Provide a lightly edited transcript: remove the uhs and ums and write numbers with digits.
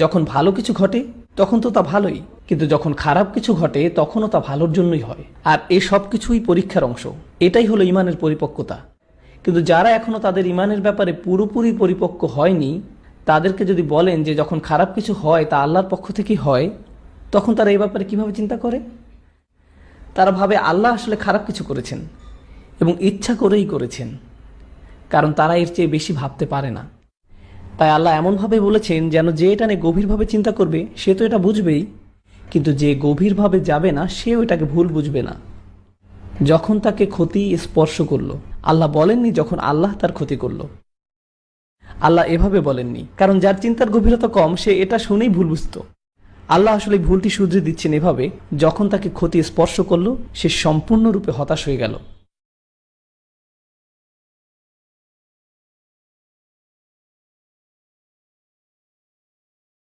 যখন ভালো কিছু ঘটে তখন তো তা ভালোই, কিন্তু যখন খারাপ কিছু ঘটে তখনও তা ভালোর জন্যই হয়। আর এই সব কিছুই পরীক্ষার অংশ। এটাই হলো ইমানের পরিপক্কতা। কিন্তু যারা এখনো তাদের ইমানের ব্যাপারে পুরোপুরি পরিপক্ক হয়নি, তাদেরকে যদি বলেন যে যখন খারাপ কিছু হয় তা আল্লাহর পক্ষ থেকেই হয়, তখন তারা এই ব্যাপারে কিভাবে চিন্তা করে? তারা ভাবে আল্লাহ আসলে খারাপ কিছু করেছেন এবং ইচ্ছা করেই করেছেন, কারণ তারা এর চেয়ে বেশি ভাবতে পারে না। তাই আল্লাহ এমনভাবে বলেছেন যেন যে এটা নিয়ে গভীরভাবে চিন্তা করবে সে তো এটা বুঝবেই, কিন্তু যে গভীরভাবে যাবে না সেও এটাকে ভুল বুঝবে না। যখন তাকে ক্ষতি স্পর্শ করলো, আল্লাহ বলেননি যখন আল্লাহ তার ক্ষতি করলো। আল্লাহ এভাবে বলেননি, কারণ যার চিন্তার গভীরতা কম সে এটা শুনেই ভুল বুঝত। আল্লাহ আসলে ভুলটি শুধরে দিচ্ছেন এভাবে, যখন তাকে ক্ষতি স্পর্শ করলো সে সম্পূর্ণরূপে হতাশ হয়ে গেল।